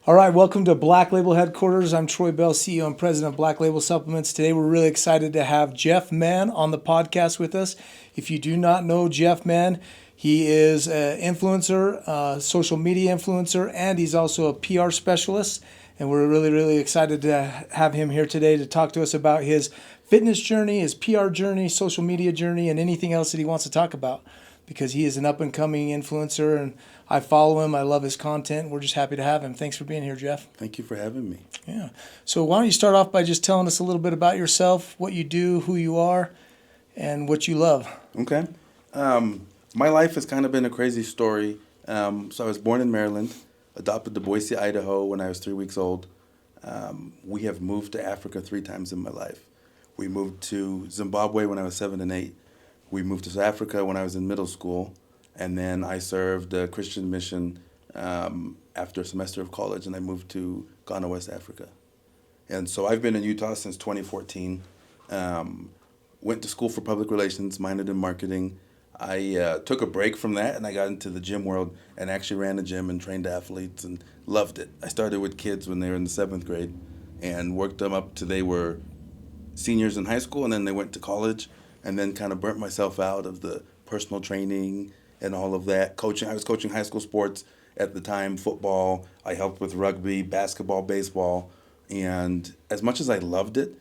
All right, welcome to Black Label Headquarters. I'm Troy Bell, CEO and President of Black Label Supplements. Today we're really excited to have Jeff Mann on the podcast with us. If you do not know Jeff Mann, he is an influencer, social media influencer, and he's also a PR specialist. And we're really excited to have him here today to talk to us about his fitness journey, his PR journey, social media journey, and anything else that he wants to talk about, because he is an up-and-coming influencer, and I follow him. I love his content. We're just happy to have him. Thanks for being here, Jeff. Thank you for having me. Yeah. So why don't you start off by just telling us a little bit about yourself, what you do, who you are, and what you love. Okay. My life has kind of been a crazy story. So I was born in Maryland, adopted to Boise, Idaho when I was 3 weeks old. We have moved to Africa 3 times in my life. We moved to Zimbabwe when I was 7 and 8. We moved to South Africa when I was in middle school. And then I served a Christian mission after a semester of college, and I moved to Ghana, West Africa. And so I've been in Utah since 2014. Went to school for public relations, minored in marketing. I took a break from that, and I got into the gym world and actually ran a gym and trained athletes and loved it. I started with kids when they were in the 7th grade and worked them up to they were seniors in high school, and then they went to college, and then kind of burnt myself out of the personal training and all of that. Coaching, I was coaching high school sports at the time, football. I helped with rugby, basketball, baseball. And as much as I loved it,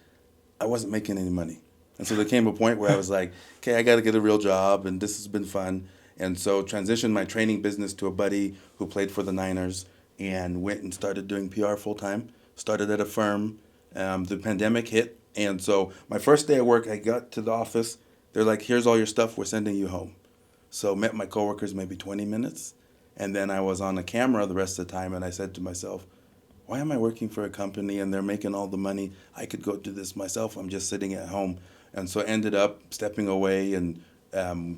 I wasn't making any money. And so there came a point where I was like, okay, I got to get a real job, and this has been fun. And so transitioned my training business to a buddy who played for the Niners and went and started doing PR full-time. Started at a firm. The pandemic hit. And so my first day at work, I got to the office. They're like, here's all your stuff. We're sending you home. So met my coworkers maybe 20 minutes, and then I was on the camera the rest of the time, and I said to myself, why am I working for a company and they're making all the money? I could go do this myself. I'm just sitting at home. And so I ended up stepping away and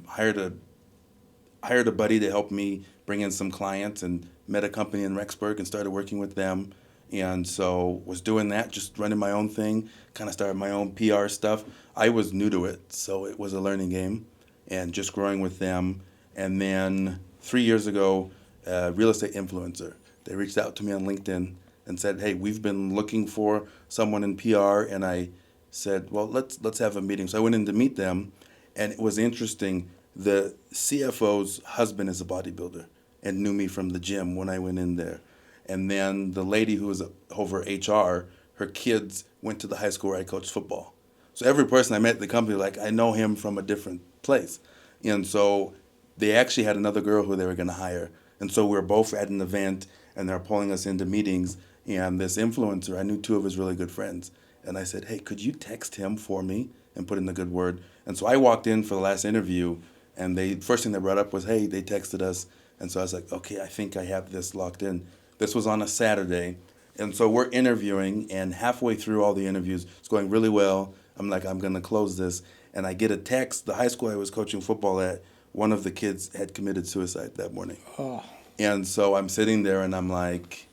hired a buddy to help me bring in some clients, and met a company in Rexburg and started working with them. And so was doing that, just running my own thing, kind of started my own PR stuff. I was new to it, so it was a learning game. And just growing with them. And then 3 years ago, a real estate influencer, they reached out to me on LinkedIn and said, hey, we've been looking for someone in PR. And I said, well, let's have a meeting. So I went in to meet them, and it was interesting. The CFO's husband is a bodybuilder and knew me from the gym when I went in there. And then the lady who was over HR, her kids went to the high school where I coached football. So every person I met at the company, like, I know him from a different place. And so they actually had another girl who they were going to hire. And so we were both at an event, and they're pulling us into meetings. And this influencer, I knew 2 of his really good friends. And I said, hey, could you text him for me and put in the good word? And so I walked in for the last interview, and first thing they brought up was, hey, they texted us. And so I was like, okay, I think I have this locked in. This was on a Saturday. And so we're interviewing, and halfway through all the interviews, it's going really well. I'm like, I'm going to close this. And I get a text. The high school I was coaching football at, one of the kids had committed suicide that morning. Oh. And so I'm sitting there, and I'm like,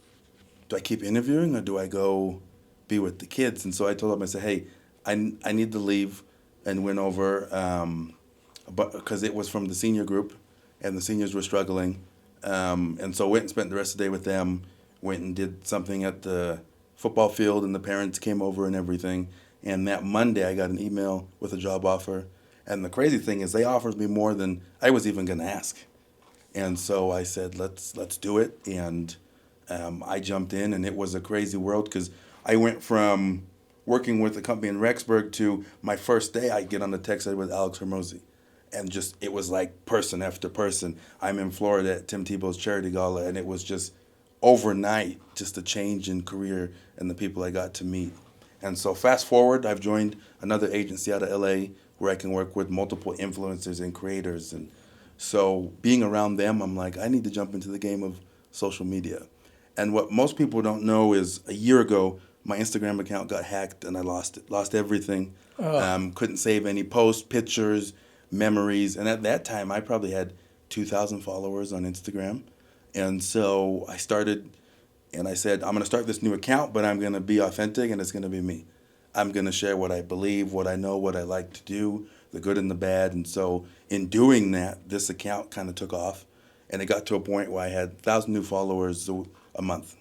do I keep interviewing, or do I go be with the kids? And so I told him, I said, hey, I need to leave, and went over, because it was from the senior group, and the seniors were struggling. And so went and spent the rest of the day with them, went and did something at the football field, and the parents came over and everything. And that Monday, I got an email with a job offer. And the crazy thing is, they offered me more than I was even going to ask. And so I said, let's do it. And I jumped in, and it was a crazy world, because I went from working with a company in Rexburg to my first day, I get on the text with Alex Hermosi. And just, it was like person after person. I'm in Florida at Tim Tebow's charity gala, and it was just overnight, just a change in career and the people I got to meet. And so fast forward, I've joined another agency out of LA where I can work with multiple influencers and creators. And so being around them, I'm like, I need to jump into the game of social media. And what most people don't know is, a year ago, my Instagram account got hacked, and I lost it, lost everything. Couldn't save any posts, pictures, memories. And at that time, I probably had 2,000 followers on Instagram. And so I started, and I said, I'm going to start this new account, but I'm going to be authentic, and it's going to be me. I'm going to share what I believe, what I know, what I like to do, the good and the bad. And so in doing that, this account kind of took off, and it got to a point where I had 1,000 new followers a month.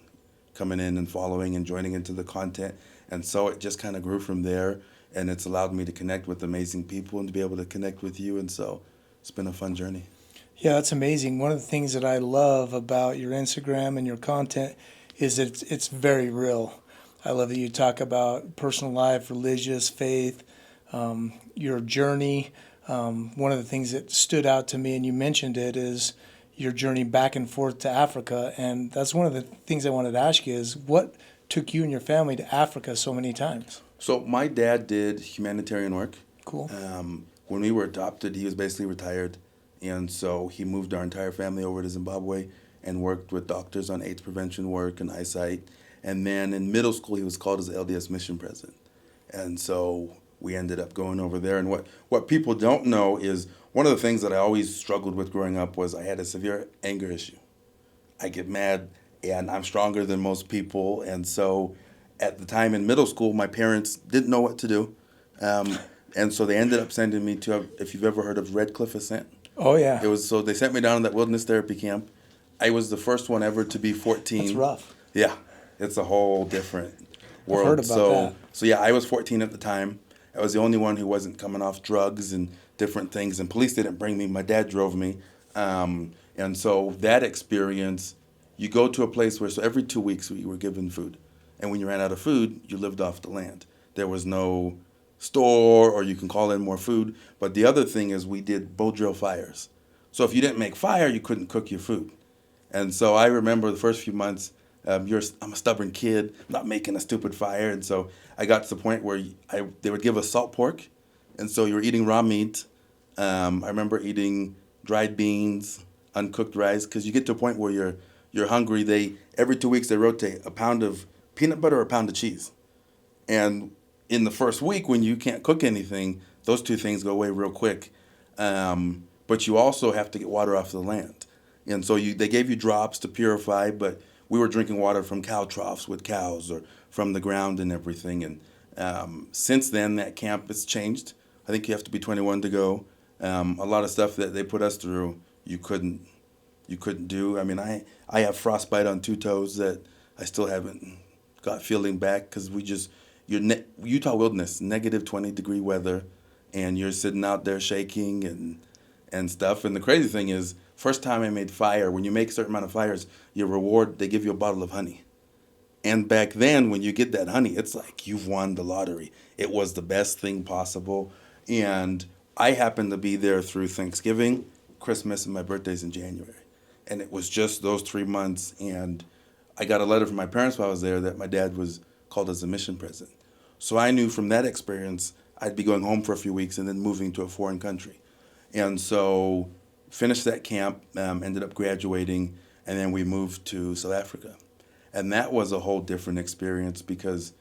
coming in and following and joining into the content. And so it just kind of grew from there. And it's allowed me to connect with amazing people and to be able to connect with you. And so it's been a fun journey. Yeah, that's amazing. One of the things that I love about your Instagram and your content is that it's very real. I love that you talk about personal life, religious, faith, your journey. One of the things that stood out to me, and you mentioned it, is your journey back and forth to Africa. And that's one of the things I wanted to ask you is what took you and your family to Africa so many times? So my dad did humanitarian work. Cool. When we were adopted, he was basically retired. And so he moved our entire family over to Zimbabwe and worked with doctors on AIDS prevention work and eyesight. And then in middle school, he was called as the LDS mission president. And so we ended up going over there. And what people don't know is one of the things that I always struggled with growing up was I had a severe anger issue. I get mad, and I'm stronger than most people. And so at the time in middle school, my parents didn't know what to do. And so they ended up sending me to, if you've ever heard of Red Cliff Ascent. Oh, yeah. So they sent me down to that wilderness therapy camp. I was the first one ever to be 14. That's rough. Yeah, it's a whole different world. I've heard about that. So yeah, I was 14 at the time. I was the only one who wasn't coming off drugs and different things. And police didn't bring me. My dad drove me. And so that experience, you go to a place where, so every 2 weeks we were given food. And when you ran out of food, you lived off the land. There was no store or you can call in more food. But the other thing is we did bow drill fires. So if you didn't make fire, you couldn't cook your food. And so I remember the first few months, I'm a stubborn kid, not making a stupid fire. And so I got to the point where they would give us salt pork. And so you were eating raw meat. I remember eating dried beans, uncooked rice, because you get to a point where you're hungry. Every 2 weeks they rotate a pound of peanut butter or a pound of cheese. And in the first week when you can't cook anything, those two things go away real quick. But you also have to get water off the land. And so they gave you drops to purify, but we were drinking water from cow troughs with cows or from the ground and everything. And since then, that camp has changed. I think you have to be 21 to go. A lot of stuff that they put us through, you couldn't do. I mean, I have frostbite on 2 toes that I still haven't got feeling back because Utah wilderness, negative 20-degree weather, and you're sitting out there shaking and stuff. And the crazy thing is, first time I made fire, when you make a certain amount of fires, they give you a bottle of honey. And back then, when you get that honey, it's like you've won the lottery. It was the best thing possible. And I happened to be there through Thanksgiving, Christmas, and my birthday's in January. And it was just those 3 months. And I got a letter from my parents while I was there that my dad was called as a mission president. So I knew from that experience, I'd be going home for a few weeks and then moving to a foreign country. And so finished that camp, ended up graduating, and then we moved to South Africa. And that was a whole different experience because,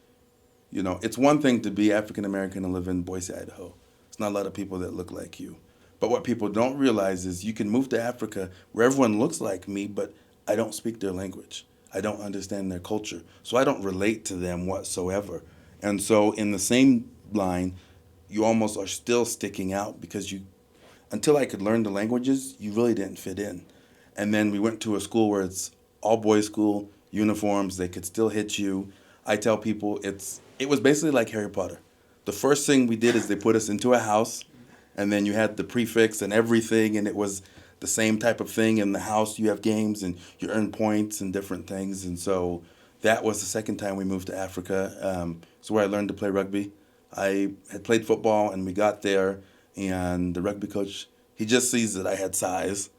it's one thing to be African American and live in Boise, Idaho. It's not a lot of people that look like you. But what people don't realize is you can move to Africa where everyone looks like me, but I don't speak their language. I don't understand their culture. So I don't relate to them whatsoever. And so in the same line, you almost are still sticking out because until I could learn the languages, you really didn't fit in. And then we went to a school where it's all boys school, uniforms, they could still hit you. I tell people it was basically like Harry Potter. The first thing we did is they put us into a house, and then you had the prefix and everything, and it was the same type of thing. In the house, you have games, and you earn points and different things. And so that was the second time we moved to Africa. It's where I learned to play rugby. I had played football, and we got there, and the rugby coach, he just sees that I had size.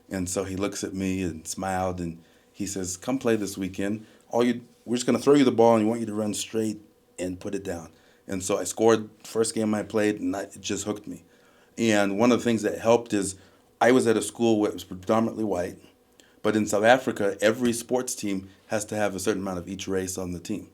And so he looks at me and smiled, and he says, come play this weekend. We're just going to throw you the ball, and we want you to run straight and put it down. And so I scored first game I played, and it just hooked me. And one of the things that helped is I was at a school where it was predominantly white. But in South Africa, every sports team has to have a certain amount of each race on the team.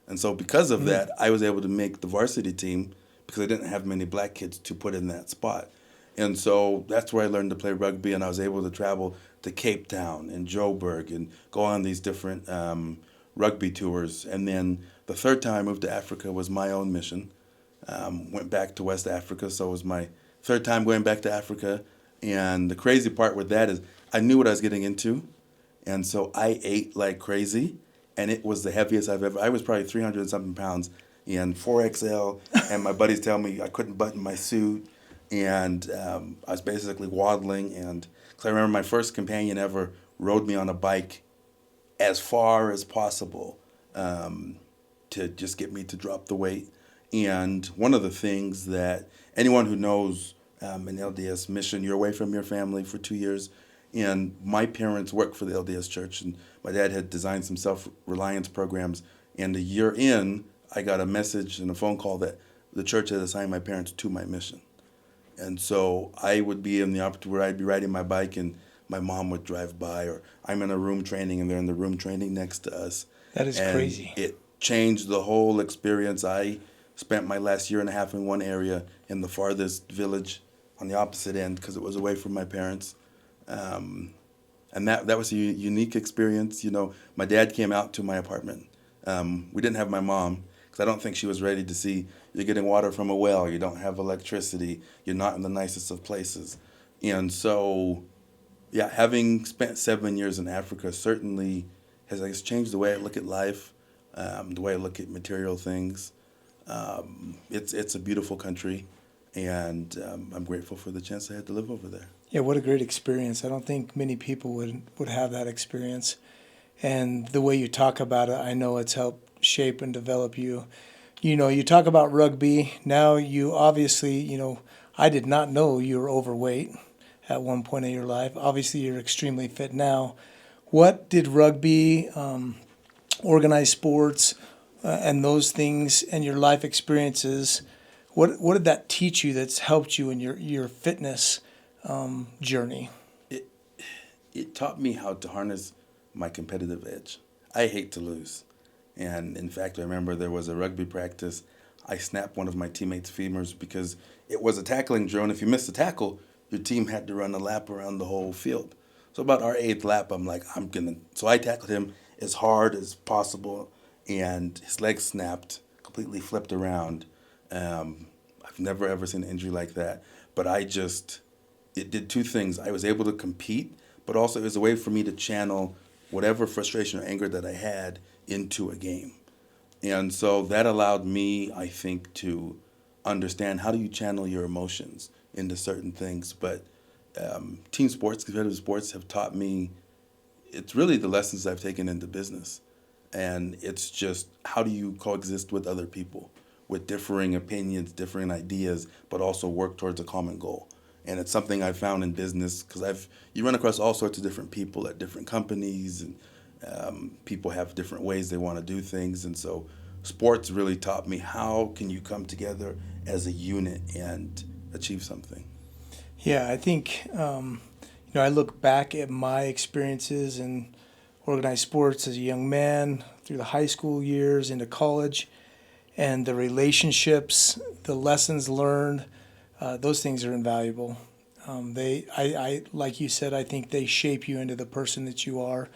And so because of that, I was able to make the varsity team because I didn't have many black kids to put in that spot. And so that's where I learned to play rugby, and I was able to travel to Cape Town and Joburg and go on these different rugby tours. And then the third time I moved to Africa was my own mission. Went back to West Africa, so it was my third time going back to Africa. And the crazy part with that is I knew what I was getting into, and so I ate like crazy. and it was the heaviest I've ever. I was probably 300 and something pounds in 4XL, and my buddies tell me I couldn't button my suit, and I was basically waddling. And because I remember my first companion ever rode me on a bike as far as possible to just get me to drop the weight. And one of the things that anyone who knows an LDS mission, you're away from your family for 2 years. And my parents worked for the LDS Church, and my dad had designed some self-reliance programs. And a year in, I got a message and a phone call that the church had assigned my parents to my mission. And so I would be in the opportunity where I'd be riding my bike and my mom would drive by, or I'm in a room training and they're in the room training next to us. That is and crazy. It changed the whole experience. I spent my last year and a half in one area in the farthest village on the opposite end because it was away from my parents. And that was a unique experience. You know, my dad came out to my apartment. We didn't have my mom because I don't think she was ready to see you're getting water from a well, you don't have electricity, you're not in the nicest of places. And so, yeah, having spent 7 years in Africa certainly has, I guess, changed the way I look at life, the way I look at material things. It's a beautiful country, and I'm grateful for the chance I had to live over there. Yeah, what a great experience. I don't think many people would have that experience. And the way you talk about it, I know it's helped shape and develop you. You know, you talk about rugby. Now you obviously, you know, I did not know you were overweight at one point in your life. Obviously, you're extremely fit now. What did rugby, organized sports, and those things and your life experiences, what did that teach you that's helped you in your fitness journey? It taught me how to harness my competitive edge. I hate to lose. And in fact, I remember there was a rugby practice. I snapped one of my teammates' femurs because it was a tackling drill. And if you missed the tackle, your team had to run a lap around the whole field. So about our eighth lap, I'm like, So I tackled him as hard as possible, and his leg snapped, completely flipped around. I've never ever seen an injury like that. But it did two things. I was able to compete, but also it was a way for me to channel whatever frustration or anger that I had into a game. And so that allowed me, I think, to understand how do you channel your emotions into certain things. But team sports, competitive sports have taught me, it's really the lessons I've taken into business. And it's just how do you coexist with other people with differing opinions, differing ideas, but also work towards a common goal. And it's something I found in business because you run across all sorts of different people at different companies, and people have different ways they want to do things. And so sports really taught me how can you come together as a unit and achieve something. Yeah, I think, I look back at my experiences in organized sports as a young man through the high school years into college, and the relationships, the lessons learned, those things are invaluable. I like you said, I think they shape you into the person that you are.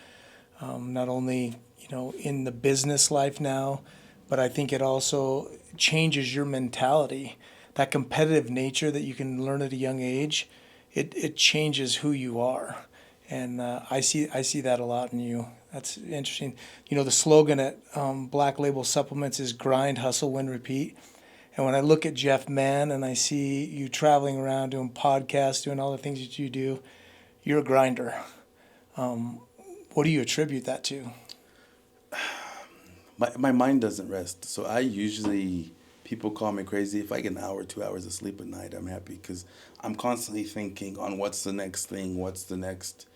Not only, in the business life now, but I think it also changes your mentality. That competitive nature that you can learn at a young age, it changes who you are. And I see that a lot in you. That's interesting. The slogan at Black Label Supplements is grind, hustle, win, repeat. And when I look at Jeff Mann and I see you traveling around doing podcasts, doing all the things that you do, you're a grinder. What do you attribute that to? My mind doesn't rest. So people call me crazy. If I get an hour, 2 hours of sleep at night, I'm happy because I'm constantly thinking on what's the next thing, what's the next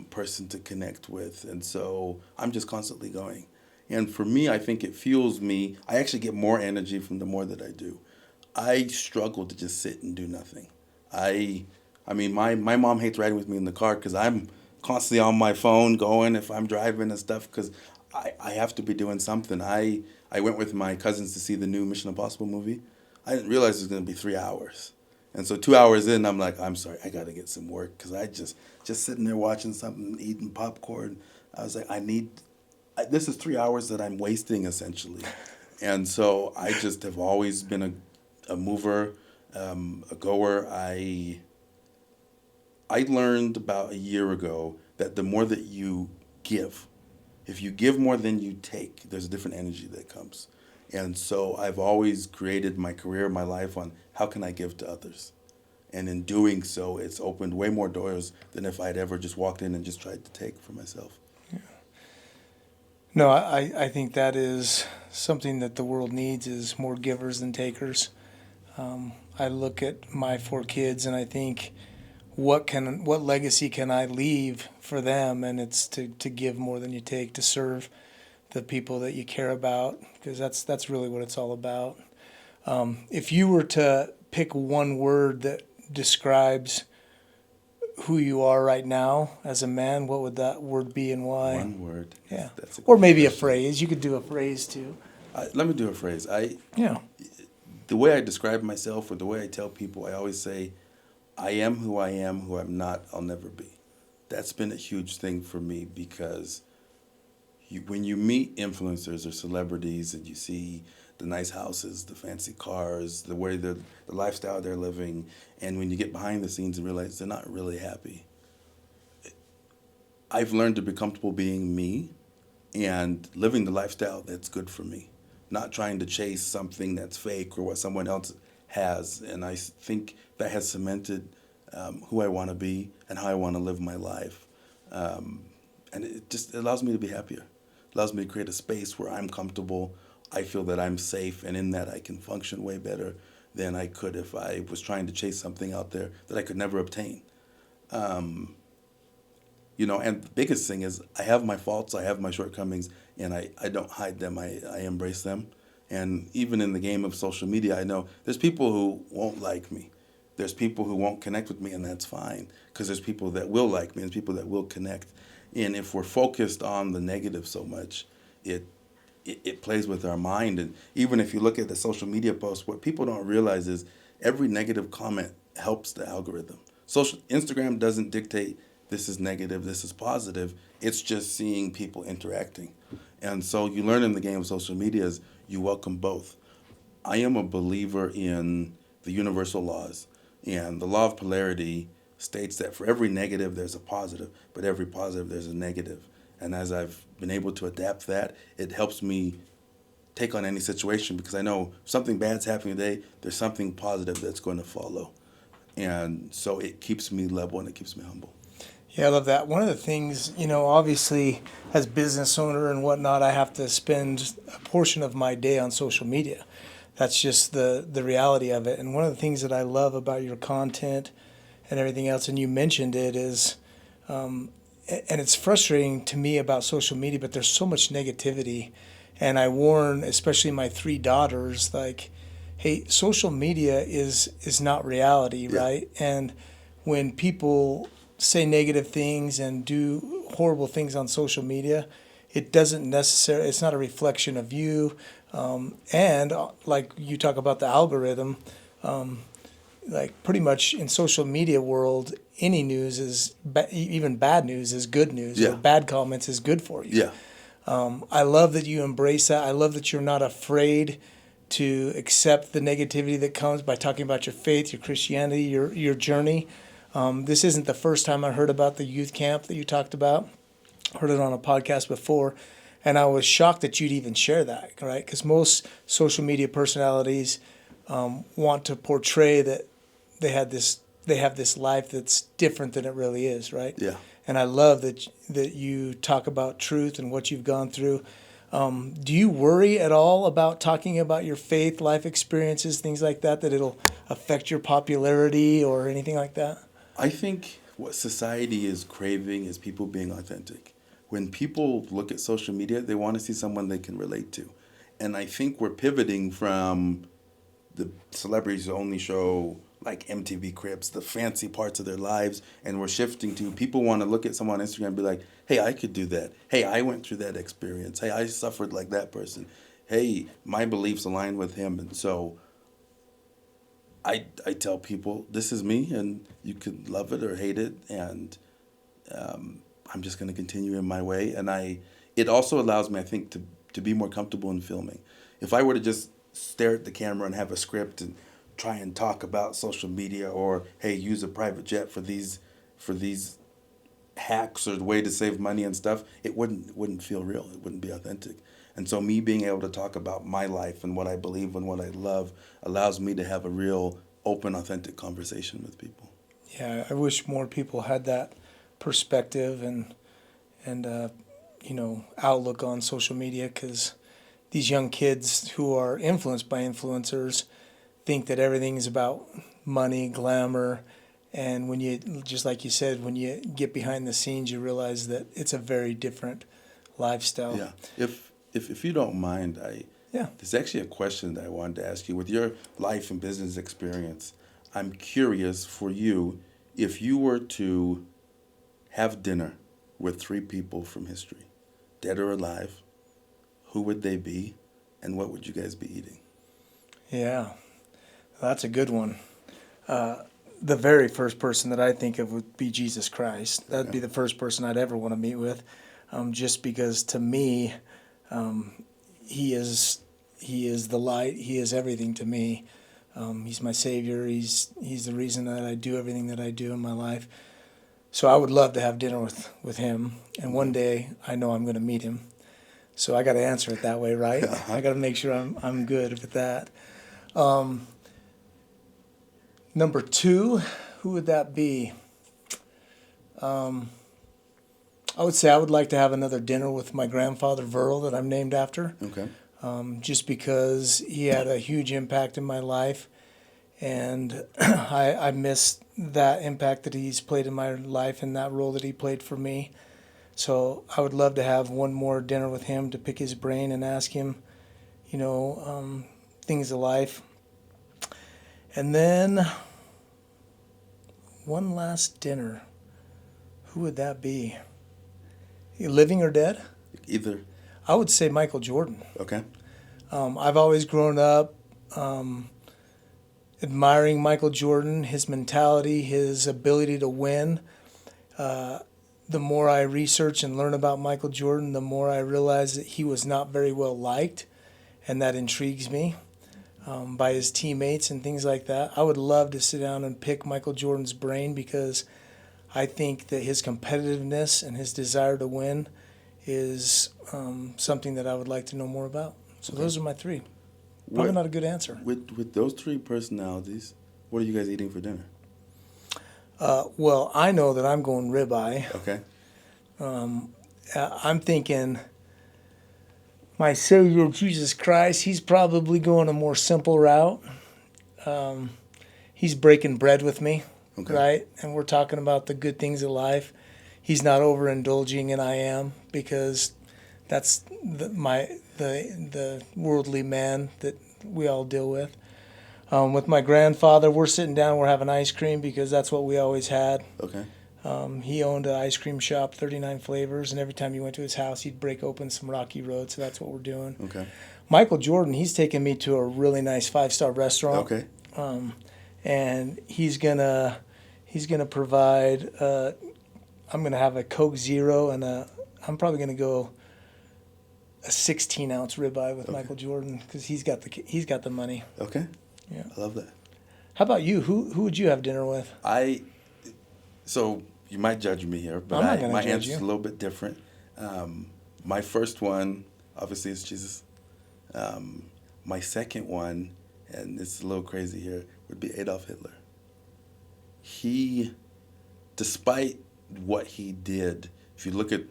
person to connect with. And so I'm just constantly going. And for me, I think it fuels me. I actually get more energy from the more that I do. I struggle to just sit and do nothing. My mom hates riding with me in the car because I'm constantly on my phone going if I'm driving and stuff because I have to be doing something. I went with my cousins to see the new Mission Impossible movie. I didn't realize it was going to be 3 hours. And so 2 hours in, I'm like, I'm sorry, I got to get some work because I just sitting there watching something, eating popcorn. I was like, this is 3 hours that I'm wasting essentially. And so I just have always been a mover, a goer. I learned about a year ago that the more that you give if you give more than you take, there's a different energy that comes. And so I've always created my career, my life on how can I give to others. And in doing so, it's opened way more doors than if I'd ever just walked in and just tried to take for myself. No, I think that is something that the world needs is more givers than takers. I look at my 4 kids and I think, what legacy can I leave for them? And it's to give more than you take, to serve the people that you care about, because that's really what it's all about. If you were to pick one word that describes who you are right now as a man, what would that word be and why? One word. Yeah. That's a Or good maybe a question. phrase. You could do a phrase too. Let me do a phrase. Yeah. The way I describe myself or the way I tell people, I always say, I am who I'm not, I'll never be. That's been a huge thing for me because when you meet influencers or celebrities and you see the nice houses, the fancy cars, the way the lifestyle they're living, and when you get behind the scenes and realize they're not really happy, I've learned to be comfortable being me and living the lifestyle that's good for me, not trying to chase something that's fake or what someone else has. And I think that has cemented who I want to be and how I want to live my life. And it just allows me to be happier. It allows me to create a space where I'm comfortable. I feel that I'm safe, and in that I can function way better than I could if I was trying to chase something out there that I could never obtain. And the biggest thing is I have my faults, I have my shortcomings, and I don't hide them. I embrace them. And even in the game of social media, I know there's people who won't like me. There's people who won't connect with me, and that's fine, because there's people that will like me and people that will connect. And if we're focused on the negative so much, it plays with our mind. And even if you look at the social media posts, what people don't realize is every negative comment helps the algorithm. Instagram doesn't dictate this is negative, this is positive. It's just seeing people interacting. And so you learn in the game of social media is you welcome both. I am a believer in the universal laws. And the law of polarity states that for every negative, there's a positive, but every positive, there's a negative. And as I've been able to adapt that, it helps me take on any situation because I know if something bad's happening today, there's something positive that's going to follow. And so it keeps me level and it keeps me humble. Yeah, I love that. One of the things, obviously as business owner and whatnot, I have to spend a portion of my day on social media. That's just the reality of it. And one of the things that I love about your content and everything else, and you mentioned it, is, and it's frustrating to me about social media, but there's so much negativity. And I warn, especially my 3 daughters, like, hey, social media is not reality, Yeah. right? And when people say negative things and do horrible things on social media, it doesn't necessarily, it's not a reflection of you. And like you talk about the algorithm, like pretty much in social media world, any news is, even bad news is good news, Yeah. or bad comments is good for you. Yeah. I love that you embrace that. I love that you're not afraid to accept the negativity that comes by talking about your faith, your Christianity, your journey. This isn't the first time I heard about the youth camp that you talked about. Heard it on a podcast before, and I was shocked that you'd even share that, right? Because most social media personalities want to portray that they have this life that's different than it really is, right? Yeah. And I love that you talk about truth and what you've gone through. Do you worry at all about talking about your faith, life experiences, things like that it'll affect your popularity or anything like that? I think what society is craving is people being authentic. When people look at social media, they want to see someone they can relate to. And I think we're pivoting from the celebrities who only show like MTV Cribs, the fancy parts of their lives, and we're shifting to people want to look at someone on Instagram and be like, hey, I could do that. Hey, I went through that experience. Hey, I suffered like that person. Hey, my beliefs align with him. And so I tell people, this is me, and you can love it or hate it, and I'm just going to continue in my way. And it also allows me, I think, to be more comfortable in filming. If I were to just stare at the camera and have a script and try and talk about social media or, hey, use a private jet for these hacks or the way to save money and stuff, it wouldn't feel real. It wouldn't be authentic. And so me being able to talk about my life and what I believe and what I love allows me to have a real open, authentic conversation with people. Yeah, I wish more people had that perspective and outlook on social media, because these young kids who are influenced by influencers think that everything is about money, glamour, and when you, just like you said, when you get behind the scenes, you realize that it's a very different lifestyle. Yeah. If you don't mind, Yeah. there's actually a question that I wanted to ask you. With your life and business experience, I'm curious for you, if you were to have dinner with 3 people from history, dead or alive, who would they be, and what would you guys be eating? Yeah, that's a good one. The very first person that I think of would be Jesus Christ. That'd be the first person I'd ever want to meet with, just because to me, he is the light. He is everything to me. He's my Savior. He's the reason that I do everything that I do in my life. So I would love to have dinner with him, and one day I know I'm going to meet him. So I got to answer it that way, right? I got to make sure I'm good with that. Number 2, who would that be? I would say I would like to have another dinner with my grandfather, Verl, that I'm named after. Okay. Just because he had a huge impact in my life, and I miss that impact that he's played in my life and that role that he played for me. So I would love to have one more dinner with him to pick his brain and ask him, things of life. And then one last dinner. Who would that be? Living or dead? Either. I would say Michael Jordan. Okay. I've always grown up admiring Michael Jordan, his mentality, his ability to win. The more I research and learn about Michael Jordan, the more I realize that he was not very well liked, and that intrigues me by his teammates and things like that. I would love to sit down and pick Michael Jordan's brain, because I think that his competitiveness and his desire to win is something that I would like to know more about. So those are my 3. Probably not a good answer. With those 3 personalities, what are you guys eating for dinner? Well, I know that I'm going ribeye. Okay. I'm thinking my Savior Jesus Christ, he's probably going a more simple route. He's breaking bread with me, right? And we're talking about the good things of life. He's not overindulging, and I am, because that's the worldly man that we all deal with. With my grandfather, we're sitting down, we're having ice cream, because that's what we always had. Okay. He owned an ice cream shop, 39 flavors, and every time you went to his house, he'd break open some Rocky Road, so that's what we're doing. Okay. Michael Jordan, he's taken me to a really nice 5-star restaurant. Okay. And he's gonna provide. I'm gonna have a Coke Zero, and I'm probably gonna go a 16-ounce ribeye with Michael Jordan, because he's got the money. Okay. Yeah. I love that. How about you? Who would you have dinner with? So you might judge me here, but my answer is a little bit different. My first one, obviously, is Jesus. My second one, and it's a little crazy here, would be Adolf Hitler. He, despite what he did, if you look at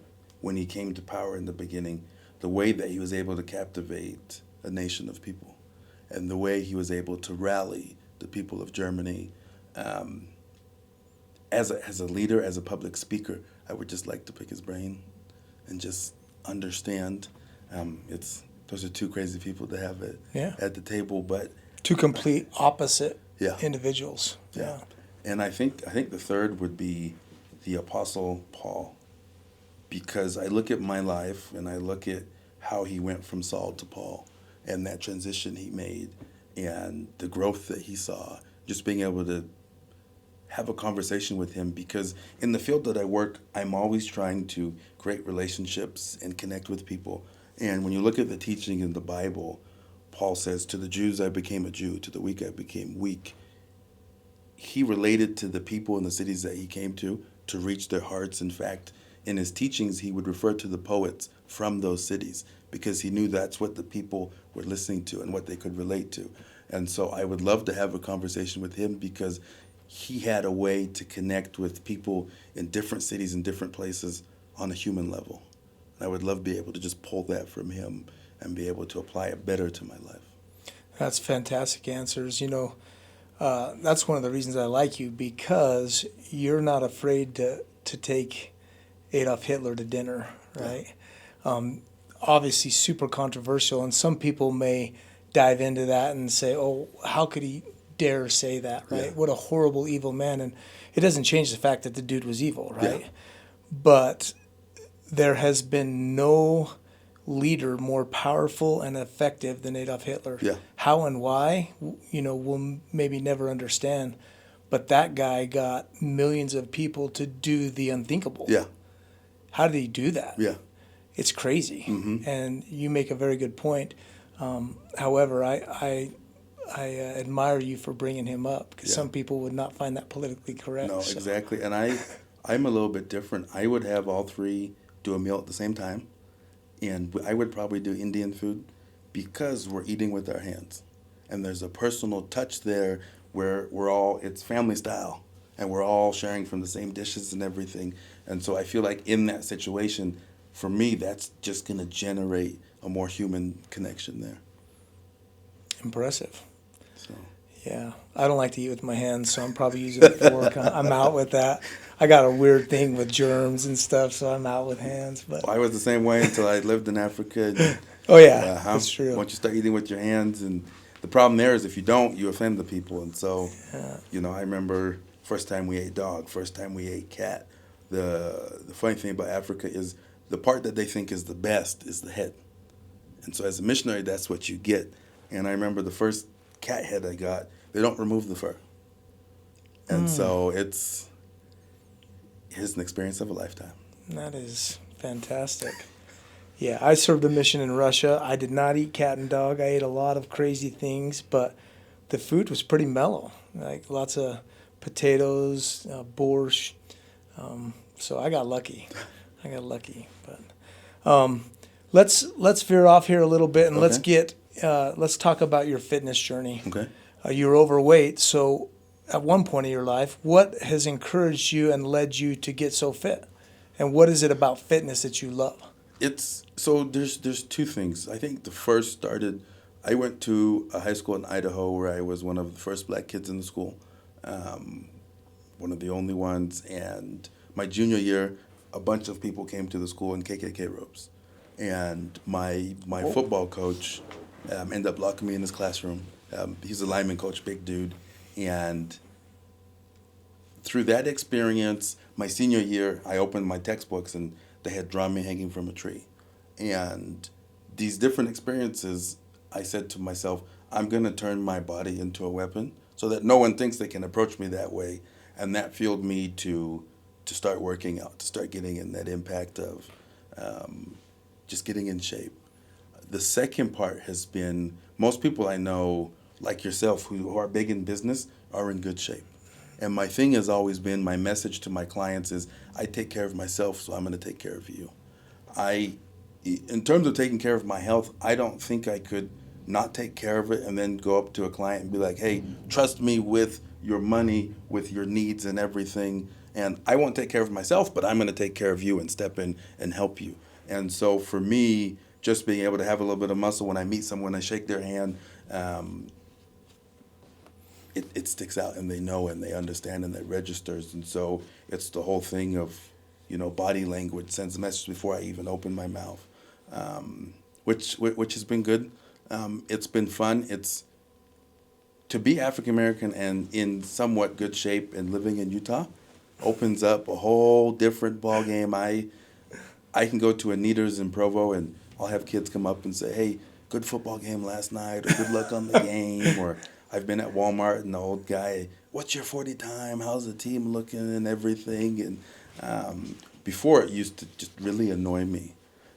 when he came to power in the beginning, the way that he was able to captivate a nation of people, and the way he was able to rally the people of Germany, as a leader, as a public speaker, I would just like to pick his brain and just understand. Those are 2 crazy people to have at the table, but 2 complete opposite individuals. Yeah. And I think the third would be the Apostle Paul, because I look at my life and I look at how he went from Saul to Paul, and that transition he made, and the growth that he saw, just being able to have a conversation with him, because in the field that I work, I'm always trying to create relationships and connect with people. And when you look at the teaching in the Bible, Paul says, to the Jews I became a Jew, to the weak I became weak. He related to the people in the cities that he came to to reach their hearts. In fact, in his teachings, he would refer to the poets from those cities because he knew that's what the people were listening to and what they could relate to. And so I would love to have a conversation with him because he had a way to connect with people in different cities and different places on a human level. And I would love to be able to just pull that from him and be able to apply it better to my life. That's fantastic answers. That's one of the reasons I like you, because you're not afraid to take Adolf Hitler to dinner, right? Obviously super controversial, and some people may dive into that and say, oh, how could he dare say that, right? Yeah. What a horrible, evil man. And it doesn't change the fact that the dude was evil, right? Yeah. But there has been no leader more powerful and effective than Adolf Hitler. Yeah. How and why, we'll maybe never understand. But that guy got millions of people to do the unthinkable. Yeah. How did he do that? Yeah. It's crazy. Mm-hmm. And you make a very good point. However, I admire you for bringing him up, because some people would not find that politically correct. No, exactly. And I'm a little bit different. I would have all three do a meal at the same time. And I would probably do Indian food because we're eating with our hands. And there's a personal touch there where it's family style. And we're all sharing from the same dishes and everything. And so I feel like in that situation, for me, that's just going to generate a more human connection there. Impressive. So. Yeah. I don't like to eat with my hands, so I'm probably using a fork. I'm out with that. I got a weird thing with germs and stuff, so I'm out with hands. But I was the same way until I lived in Africa. Oh, yeah. That's true. Once you start eating with your hands, and the problem there is if you don't, you offend the people. And so, I remember first time we ate dog, first time we ate cat. The funny thing about Africa is the part that they think is the best is the head. And so as a missionary, that's what you get. And I remember the first cat head I got, they don't remove the fur. And so it's an experience of a lifetime. That is fantastic. Yeah, I served a mission in Russia. I did not eat cat and dog. I ate a lot of crazy things, but the food was pretty mellow. Like lots of potatoes, borscht. So I got lucky. But let's veer off here a little bit, and let's talk about your fitness journey. Okay. You were overweight, so at one point in your life, what has encouraged you and led you to get so fit? And what is it about fitness that you love? There's two things. I think the first started, I went to a high school in Idaho where I was one of the first black kids in the school, one of the only ones. And my junior year, a bunch of people came to the school in KKK robes. And my football coach ended up locking me in his classroom. He's a lineman coach, big dude. And through that experience, my senior year, I opened my textbooks and they had drawn me hanging from a tree. And these different experiences, I said to myself, I'm going to turn my body into a weapon so that no one thinks they can approach me that way. And that fueled me to start working out, to start getting in that impact of just getting in shape. The second part has been, most people I know, like yourself, who are big in business, are in good shape. And my thing has always been, my message to my clients is, I take care of myself, so I'm going to take care of you. In terms of taking care of my health, I don't think I could not take care of it and then go up to a client and be like, hey, trust me with your money, with your needs and everything. And I won't take care of myself, but I'm going to take care of you and step in and help you. And so for me, just being able to have a little bit of muscle when I meet someone, I shake their hand, it sticks out, and they know and they understand and it registers. And so it's the whole thing of, body language sends a message before I even open my mouth, which has been good. It's been fun. It's to be African American and in somewhat good shape and living in Utah opens up a whole different ball game. I can go to a Neaters in Provo and I'll have kids come up and say, hey, good football game last night, or good luck on the game, or I've been at Walmart and the old guy, what's your 40 time? How's the team looking and everything? And before it used to just really annoy me.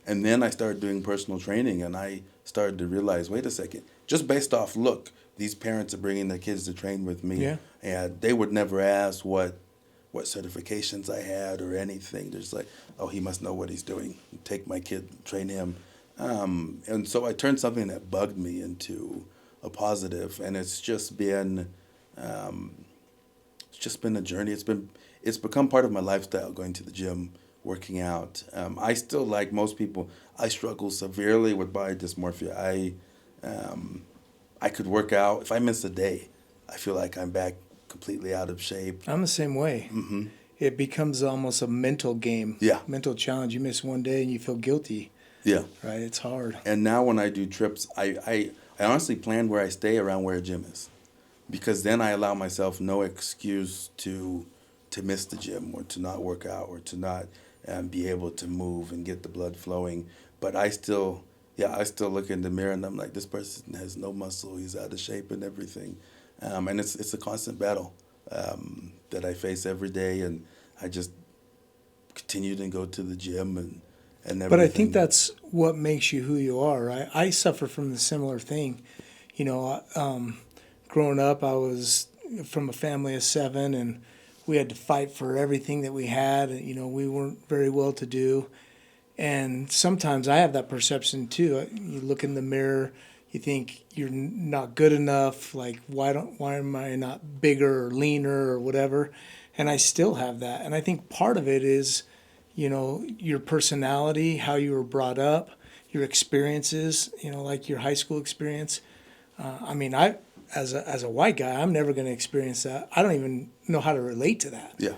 And then I started doing personal training and I started to realize, wait a second, just based off look, these parents are bringing their kids to train with me. Yeah. And they would never ask what what certifications I had or anything. There's like, oh, he must know what he's doing. Take my kid, train him. And so I turned something that bugged me into a positive, and um, it's just been a journey. It's become part of my lifestyle, going to the gym, working out. I still, like most people, I struggle severely with body dysmorphia. I could work out. If I miss a day, I feel like I'm back completely out of shape. I'm the same way. Hmm. It becomes almost a mental game, Yeah, mental challenge. You miss one day and you feel guilty, yeah. right? It's hard. And now when I do trips, I honestly plan where I stay around where a gym is, because then I allow myself no excuse to miss the gym or to not work out or to not be able to move and get the blood flowing. But I still look in the mirror and I'm like, this person has no muscle. He's out of shape and everything. And it's a constant battle that I face every day. And I just continue to go to the gym and everything. But I think that's what makes you who you are, right? I suffer from the similar thing. You know, growing up, I was from a family of 7, and we had to fight for everything that we had. You know, we weren't very well to do. And sometimes I have that perception too. You look in the mirror, you think you're not good enough. Like, why am I not bigger or leaner or whatever? And I still have that. And I think part of it is, you know, your personality, how you were brought up, your experiences, you know, like your high school experience. I mean, as a white guy, I'm never going to experience that. I don't even know how to relate to that. Yeah,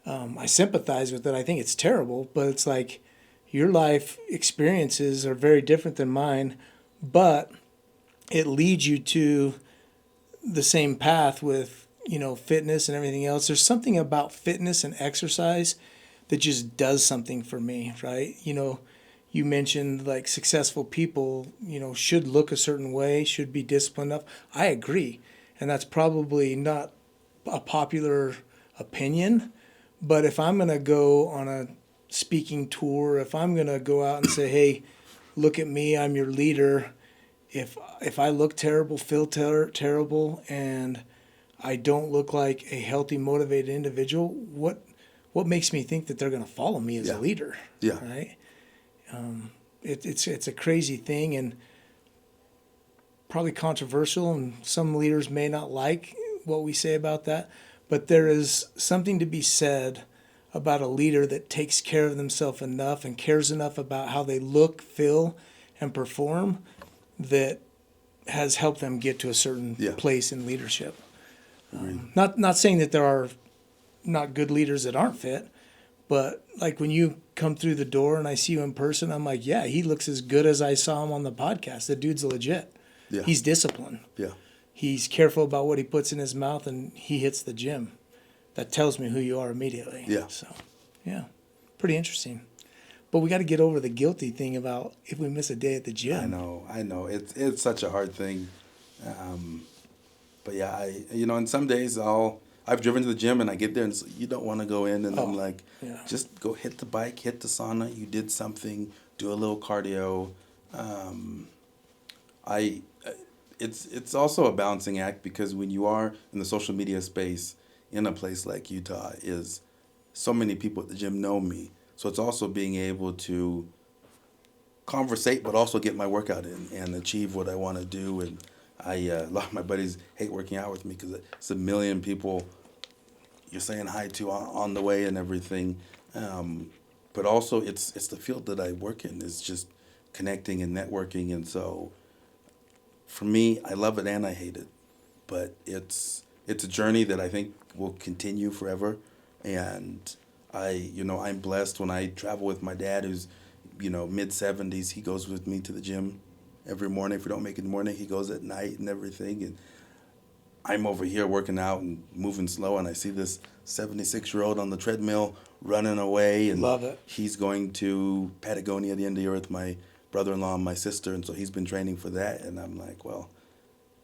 I sympathize with it. I think it's terrible, but it's like your life experiences are very different than mine, but it leads you to the same path with, you know, fitness and everything else. There's something about fitness and exercise that just does something for me, right? You know, you mentioned like successful people, you know, should look a certain way, should be disciplined enough. I agree. And that's probably not a popular opinion, but if I'm going to go on a speaking tour, if I'm going to go out and say, hey, look at me, I'm your leader. If I look terrible, feel terrible, and I don't look like a healthy, motivated individual, what makes me think that they're going to follow me as a leader? yeah. Right? It's a crazy thing, and probably controversial, and some leaders may not like what we say about that, but there is something to be said about a leader that takes care of themselves enough and cares enough about how they look, feel, and perform that has helped them get to a certain place in leadership. Not saying that there are not good leaders that aren't fit, but like when you come through the door and I see you in person, I'm like, yeah, he looks as good as I saw him on the podcast. The dude's legit. Yeah. He's disciplined. Yeah. He's careful about what he puts in his mouth, and he hits the gym. That tells me who you are immediately. Yeah. So, yeah, pretty interesting. But we got to get over the guilty thing about if we miss a day at the gym. I know. It's such a hard thing. But yeah, and some days I've driven to the gym and I get there and it's, you don't want to go in, and I'm like, just go hit the bike, hit the sauna. You did something, do a little cardio. It's also a balancing act, because when you are in the social media space in a place like Utah, is so many people at the gym know me. So it's also being able to conversate, but also get my workout in and achieve what I want to do. And a lot of my buddies hate working out with me because it's a million people you're saying hi to on the way and everything. But also it's the field that I work in. It's just connecting and networking. And so for me, I love it and I hate it. But it's a journey that I think will continue forever. And I'm blessed when I travel with my dad, who's, mid-70s. He goes with me to the gym every morning. If we don't make it in the morning, he goes at night and everything. And I'm over here working out and moving slow, and I see this 76-year-old on the treadmill running away. And love it. He's going to Patagonia at the end of the year with my brother-in-law and my sister, and so he's been training for that. And I'm like, well,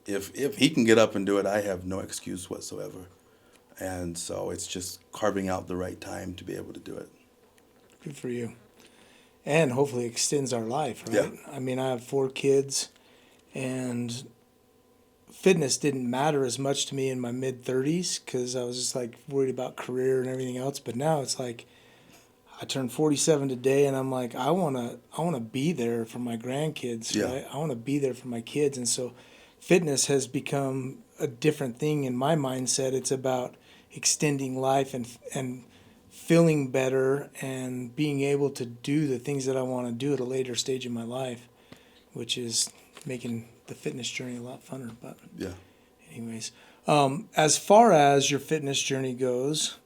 if he can get up and do it, I have no excuse whatsoever. And so it's just carving out the right time to be able to do it. Good for you. And hopefully extends our life, right? Yeah. I mean, I have 4 kids, and fitness didn't matter as much to me in my mid 30s because I was just like worried about career and everything else. But now it's like I turned 47 today, and I'm like, I wanna be there for my grandkids, Yeah. right? I want to be there for my kids, and so fitness has become a different thing in my mindset. It's about extending life and feeling better and being able to do the things that I want to do at a later stage in my life, which is making the fitness journey a lot funner. But Yeah. anyways, as far as your fitness journey goes,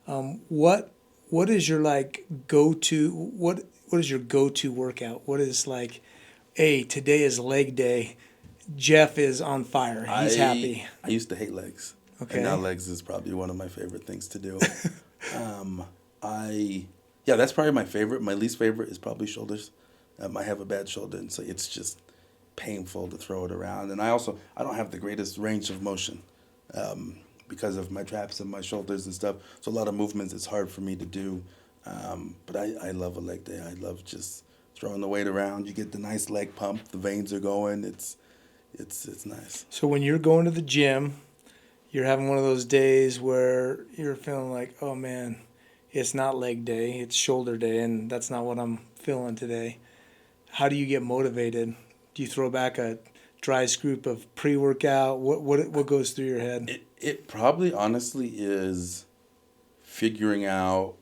what is your like go to what is your go to workout? What is like, hey, today is leg day. Jeff is on fire. He's happy. I used to hate legs. And now Okay. legs is probably one of my favorite things to do. um, yeah, that's probably my favorite. My least favorite is probably shoulders. I have a bad shoulder, and so it's just painful to throw it around. And I don't have the greatest range of motion because of my traps and my shoulders and stuff. So a lot of movements it's hard for me to do. But I love a leg day. I love just throwing the weight around. You get the nice leg pump. The veins are going. It's nice. So when you're going to the gym, you're having one of those days where you're feeling like, oh man, it's not leg day, it's shoulder day, and that's not what I'm feeling today. How do you get motivated? Do you throw back a dry scoop of pre-workout? What goes through your head? It probably honestly is figuring out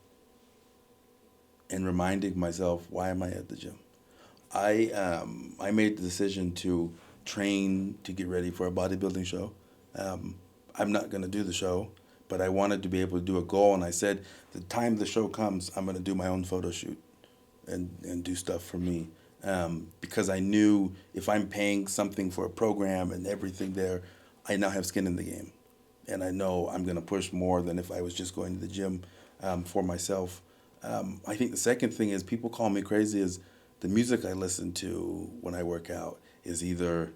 and reminding myself, why am I at the gym? I made the decision to train to get ready for a bodybuilding show. I'm not going to do the show, but I wanted to be able to do a goal, and I said, the time the show comes, I'm going to do my own photo shoot and do stuff for me. Because I knew if I'm paying something for a program and everything there, I now have skin in the game. And I know I'm going to push more than if I was just going to the gym for myself. I think the second thing is people call me crazy is the music I listen to when I work out is either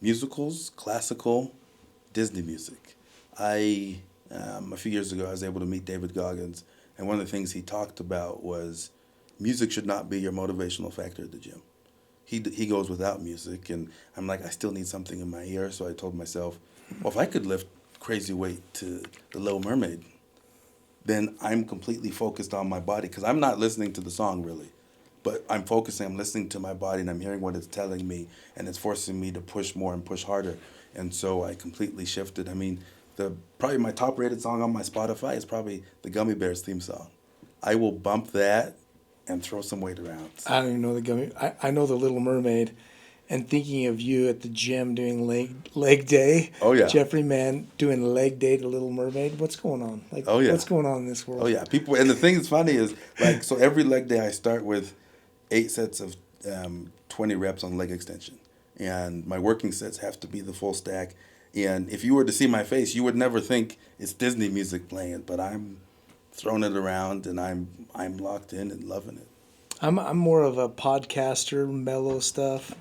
musicals, classical, Disney music. A few years ago, I was able to meet David Goggins, and one of the things he talked about was music should not be your motivational factor at the gym. He goes without music, and I'm like, I still need something in my ear, so I told myself, well, if I could lift crazy weight to The Little Mermaid, then I'm completely focused on my body, because I'm not listening to the song, really. But I'm listening to my body, and I'm hearing what it's telling me, and it's forcing me to push more and push harder. And so I completely shifted. I mean, probably my top-rated song on my Spotify is probably the Gummy Bears theme song. I will bump that and throw some weight around. I don't even know the gummy. I know the Little Mermaid, and thinking of you at the gym doing leg day. Oh, yeah. Jeffrey Mann doing leg day to Little Mermaid. What's going on? Like, Oh, yeah. What's going on in this world? Oh, yeah. People, and the thing that's funny is, like, so every leg day I start with 8 sets of 20 reps on leg extension. And my working sets have to be the full stack. And if you were to see my face, you would never think it's Disney music playing, but I'm throwing it around, and I'm locked in and loving it. I'm more of a podcaster, mellow stuff.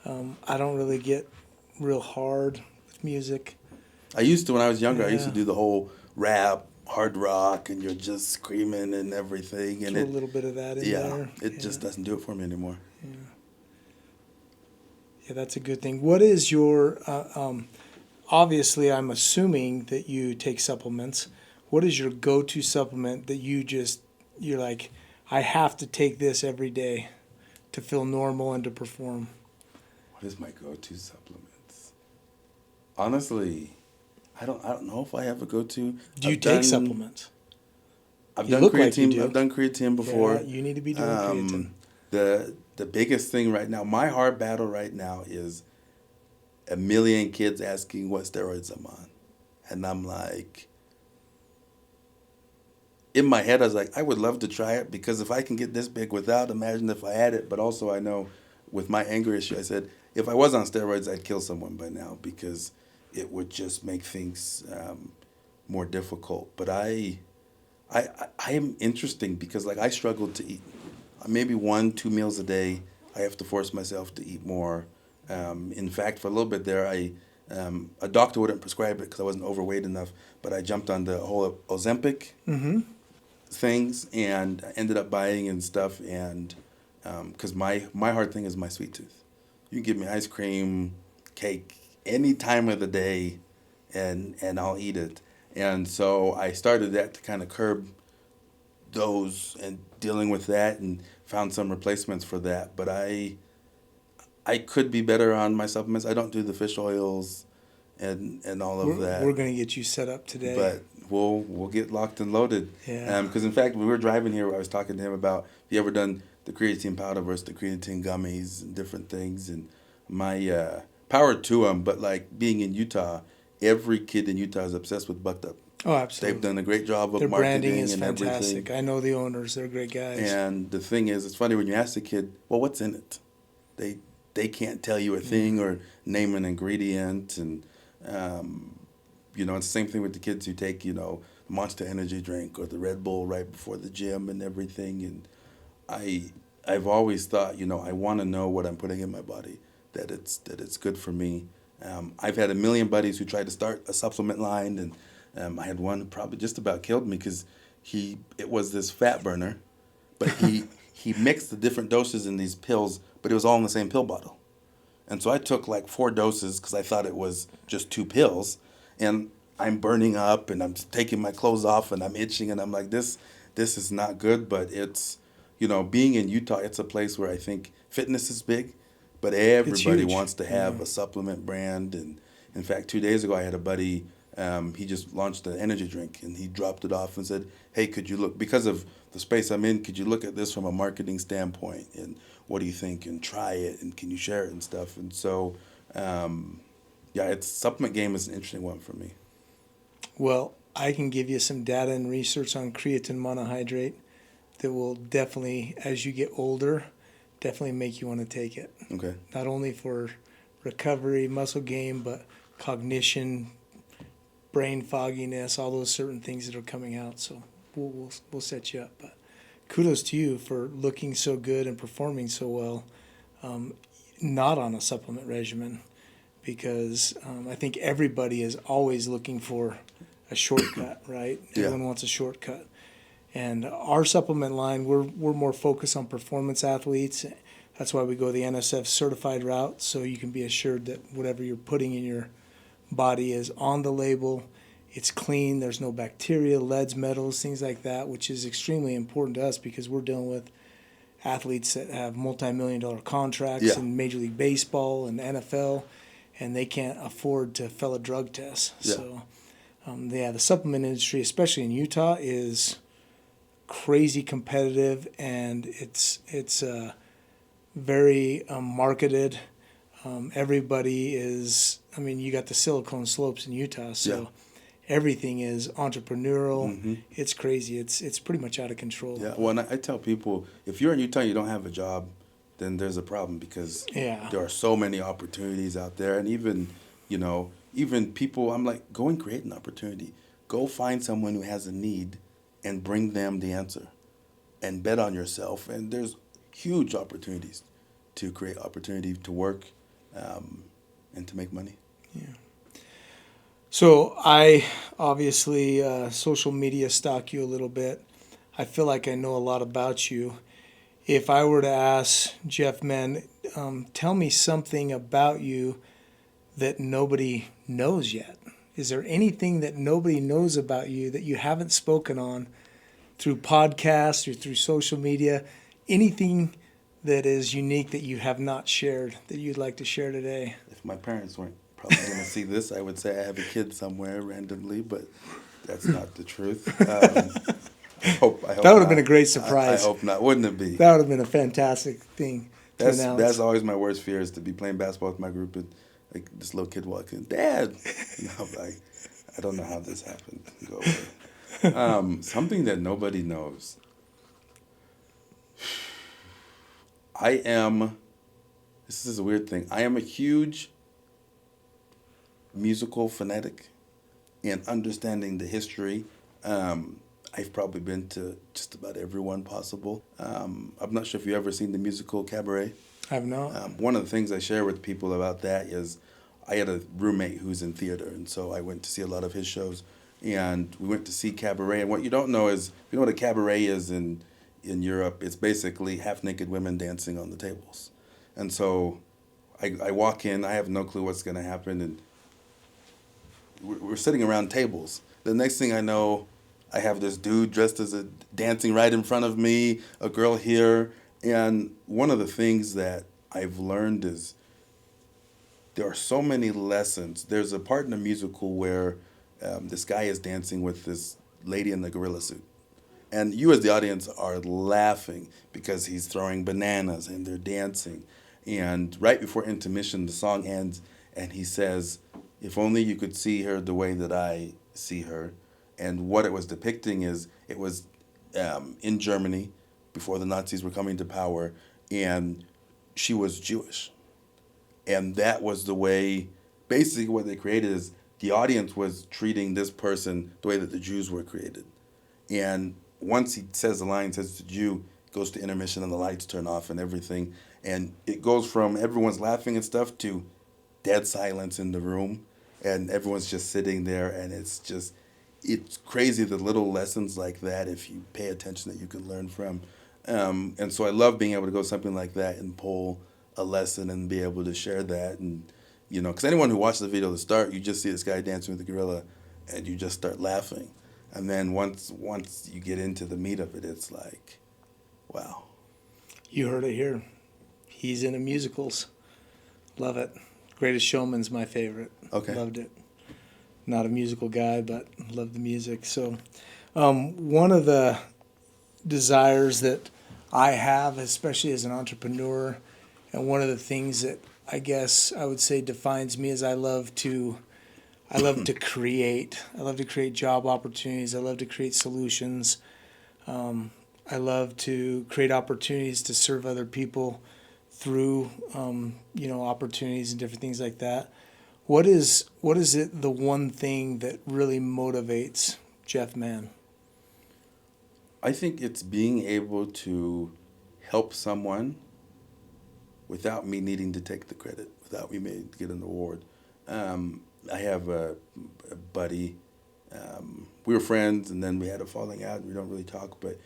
I don't really get real hard with music. I used to when I was younger. I used to Yeah. do the whole rap, hard rock, and you're just screaming and everything. And Throw a little bit of that in there. it just doesn't do it for me anymore. Yeah, that's a good thing. What is your, obviously, I'm assuming that you take supplements. What is your go-to supplement that you're like, I have to take this every day to feel normal and to perform? What is my go-to supplements? Honestly, I don't know if I have a go-to. Do you take supplements? I've You done look like you creatine. do. I've done creatine before. Yeah, you need to be doing creatine. The biggest thing right now, my hard battle right now is a million kids asking what steroids I'm on. And I'm like, in my head, I was like, I would love to try it, because if I can get this big without, imagine if I had it. But also I know with my anger issue, I said, if I was on steroids, I'd kill someone by now, because it would just make things more difficult. But I am interesting, because like I struggle to eat. Maybe 1-2 meals a day. I have to force myself to eat more. In fact, for a little bit there, a doctor wouldn't prescribe it because I wasn't overweight enough, but I jumped on the whole Ozempic things and I ended up buying and stuff. And because my hard thing is my sweet tooth. You can give me ice cream, cake, any time of the day, and I'll eat it. And so I started that to kind of curb those and dealing with that, and found some replacements for that. But I could be better on my supplements. I don't do the fish oils and all of that. We're going to get you set up today. But we'll get locked and loaded. Yeah. Because in fact, when we were driving here, I was talking to him about, have you ever done the creatine powder versus the creatine gummies and different things, and my power to them. But like being in Utah, every kid in Utah is obsessed with Bucked Up. Oh, absolutely. They've done a great job of Their marketing branding is and fantastic. everything. I know the owners; they're great guys. And the thing is, it's funny when you ask the kid, "Well, what's in it?" They can't tell you a thing or name an ingredient, and it's the same thing with the kids who take Monster Energy drink or the Red Bull right before the gym and everything. And I've always thought, I want to know what I'm putting in my body, that it's good for me. I've had a million buddies who tried to start a supplement line, and I had one who probably just about killed me because it was this fat burner, but he mixed the different doses in these pills, but it was all in the same pill bottle. And so I took like 4 doses because I thought it was just 2 pills, and I'm burning up and I'm taking my clothes off and I'm itching, and I'm like, this is not good. But it's, being in Utah, it's a place where I think fitness is big, but everybody wants to have a supplement brand. And in fact, 2 days ago, I had a buddy, he just launched an energy drink, and he dropped it off and said, hey, could you look, because of the space I'm in, could you look at this from a marketing standpoint, and what do you think, and try it, and can you share it and stuff. And so, it's supplement game is an interesting one for me. Well, I can give you some data and research on creatine monohydrate that will definitely, as you get older, definitely make you want to take it. Okay. Not only for recovery, muscle gain, but cognition, brain fogginess, all those certain things that are coming out. So we'll set you up. But kudos to you for looking so good and performing so well, not on a supplement regimen, because I think everybody is always looking for a shortcut, right? Yeah. Everyone wants a shortcut. And our supplement line, we're more focused on performance athletes. That's why we go the NSF certified route, so you can be assured that whatever you're putting in your body is on the label. It's clean. There's no bacteria, leads, metals, things like that, which is extremely important to us because we're dealing with athletes that have multi-million-dollar contracts in Major League Baseball and NFL, and they can't afford to fill a drug test. Yeah. So, the supplement industry, especially in Utah, is crazy competitive, and it's very marketed. Everybody is, you got the Silicon Slopes in Utah, so everything is entrepreneurial. Mm-hmm. It's crazy. It's pretty much out of control. Yeah, well, and I tell people, if you're in Utah and you don't have a job, then there's a problem, because there are so many opportunities out there. And even people, I'm like, go and create an opportunity. Go find someone who has a need and bring them the answer, and bet on yourself. And there's huge opportunities to create opportunity to work and to make money. Yeah. So I obviously social media stalk you a little bit. I feel like I know a lot about you. If I were to ask Jeff Mann, tell me something about you that nobody knows yet. Is there anything that nobody knows about you that you haven't spoken on through podcasts or through social media? Anything that is unique that you have not shared that you'd like to share today? If my parents weren't probably going to see this, I would say I have a kid somewhere randomly, but that's not the truth. I hope that would have been a great surprise. I hope not. Wouldn't it be? That would have been a fantastic thing to announce. That's always my worst fear, is to be playing basketball with my group and like this little kid walks in, Dad. And I'm like, I don't know how this happened. Go away. Something that nobody knows. This is a weird thing. I am a huge musical fanatic, and understanding the history. I've probably been to just about everyone possible. I'm not sure if you've ever seen the musical Cabaret. I have not. One of the things I share with people about that is I had a roommate who's in theater, and so I went to see a lot of his shows. And we went to see Cabaret. And what you don't know is, you know what a cabaret is in Europe? It's basically half-naked women dancing on the tables. And so I walk in, I have no clue what's going to happen, and we're sitting around tables. The next thing I know, I have this dude dressed as a dancing right in front of me, a girl here, and one of the things that I've learned is there are so many lessons. There's a part in the musical where this guy is dancing with this lady in the gorilla suit. And you as the audience are laughing because he's throwing bananas and they're dancing. And right before intermission, the song ends and he says, if only you could see her the way that I see her. And what it was depicting is it was in Germany before the Nazis were coming to power, and she was Jewish. And that was the way, basically what they created is the audience was treating this person the way that the Jews were created. And once he says the line, says to Jew, goes to intermission and the lights turn off and everything. And it goes from everyone's laughing and stuff to dead silence in the room. And everyone's just sitting there, and it's crazy the little lessons like that, if you pay attention, that you can learn from. And so I love being able to go to something like that and pull a lesson and be able to share that. And, because anyone who watches the video to start, you just see this guy dancing with the gorilla and you just start laughing. And then once you get into the meat of it, it's like, wow. You heard it here. He's into musicals. Love it. Greatest Showman's my favorite. Okay. Loved it. Not a musical guy, but loved the music. So one of the desires that I have, especially as an entrepreneur, and one of the things that I guess I would say defines me, is I love to create. I love to create job opportunities. I love to create solutions. I love to create opportunities to serve other people through opportunities and different things like that. What is it, the one thing that really motivates Jeff Mann? I think it's being able to help someone without me needing to take the credit, without me needing to get an award. I have a buddy. We were friends, and then we had a falling out. We don't really talk, but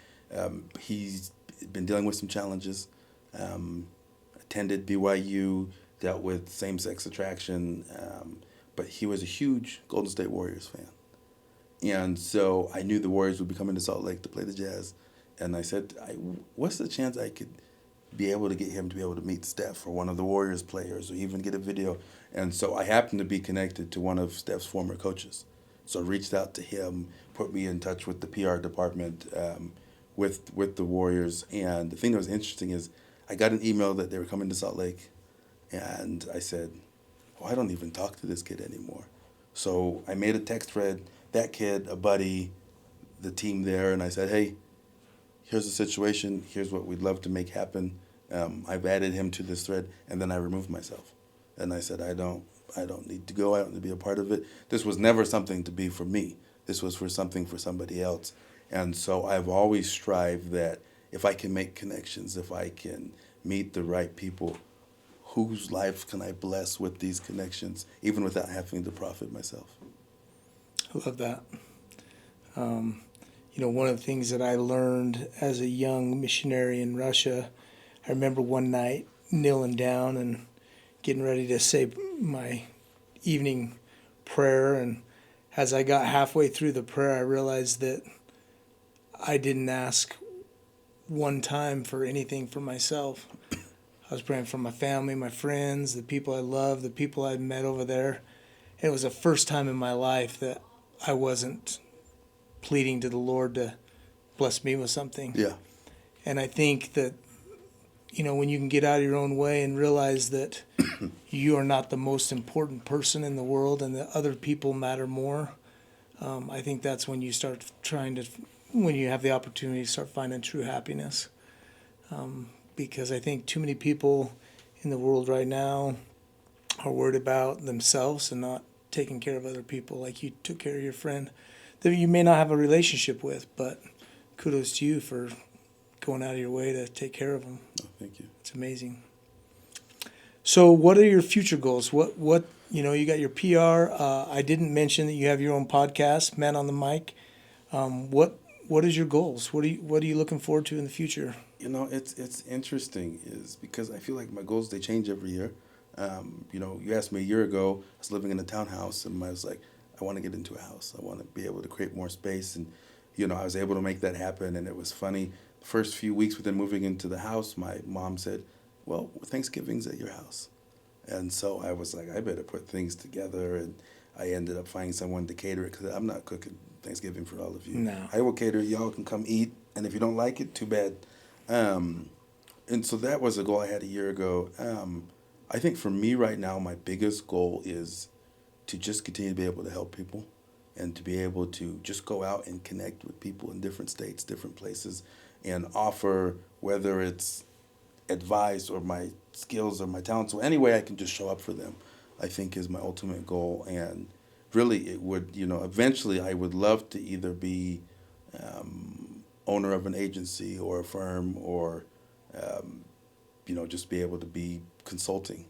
he's been dealing with some challenges. Attended BYU, dealt with same-sex attraction, but he was a huge Golden State Warriors fan. And so I knew the Warriors would be coming to Salt Lake to play the Jazz, and I said, what's the chance I could be able to get him to be able to meet Steph or one of the Warriors players, or even get a video? And so I happened to be connected to one of Steph's former coaches. So I reached out to him, put me in touch with the PR department with the Warriors. And the thing that was interesting is I got an email that they were coming to Salt Lake, and I said, I don't even talk to this kid anymore. So I made a text thread, that kid, a buddy, the team there, and I said, hey, here's the situation, here's what we'd love to make happen. I've added him to this thread, and then I removed myself. And I said, I don't need to go, I don't need to be a part of it. This was never something to be for me. This was for something for somebody else. And so I've always strived that if I can make connections, if I can meet the right people, whose life can I bless with these connections, even without having to profit myself? I love that. One of the things that I learned as a young missionary in Russia, I remember one night kneeling down and getting ready to say my evening prayer, and as I got halfway through the prayer, I realized that I didn't ask one time for anything for myself. I was praying for my family, my friends, the people I love, the people I'd met over there. And it was the first time in my life that I wasn't pleading to the Lord to bless me with something. Yeah. And I think that, when you can get out of your own way and realize that you are not the most important person in the world and that other people matter more, I think that's when you start when you have the opportunity to start finding true happiness. Because I think too many people in the world right now are worried about themselves and not taking care of other people, like you took care of your friend that you may not have a relationship with, but kudos to you for going out of your way to take care of them. Oh, thank you. It's amazing. So what are your future goals? What you got your PR. I didn't mention that you have your own podcast, Man on the Mic. What is your goals? What are you looking forward to in the future? It's interesting is because I feel like my goals, they change every year. You asked me a year ago, I was living in a townhouse, and I was like, I want to get into a house. I want to be able to create more space. And, I was able to make that happen. And it was funny. The first few weeks within moving into the house, my mom said, well, Thanksgiving's at your house. And so I was like, I better put things together. And I ended up finding someone to cater it because I'm not cooking Thanksgiving for all of you. No. I will cater it. Y'all can come eat. And if you don't like it, too bad. And so that was a goal I had a year ago. I think for me right now, my biggest goal is to just continue to be able to help people and to be able to just go out and connect with people in different states, different places, and offer, whether it's advice or my skills or my talents, or any way I can just show up for them, I think is my ultimate goal. And really it would, eventually I would love to either be owner of an agency or a firm or, just be able to be consulting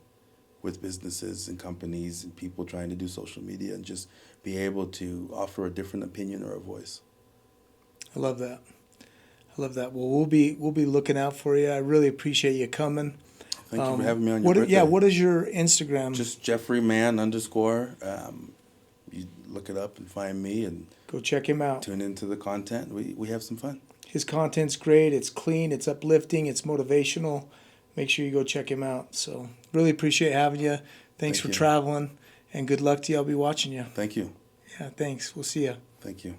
with businesses and companies and people trying to do social media and just be able to offer a different opinion or a voice. I love that. Well, we'll be looking out for you. I really appreciate you coming. Thank you for having me on your birthday. Yeah, what is your Instagram? Just Jeffrey Mann _ you look it up and find me and go check him out. Tune into the content. We have some fun. His content's great. It's clean. It's uplifting. It's motivational. Make sure you go check him out. So really appreciate having you. Thanks for traveling, and good luck to you. I'll be watching you. Thank you. Yeah, thanks. We'll see you. Thank you.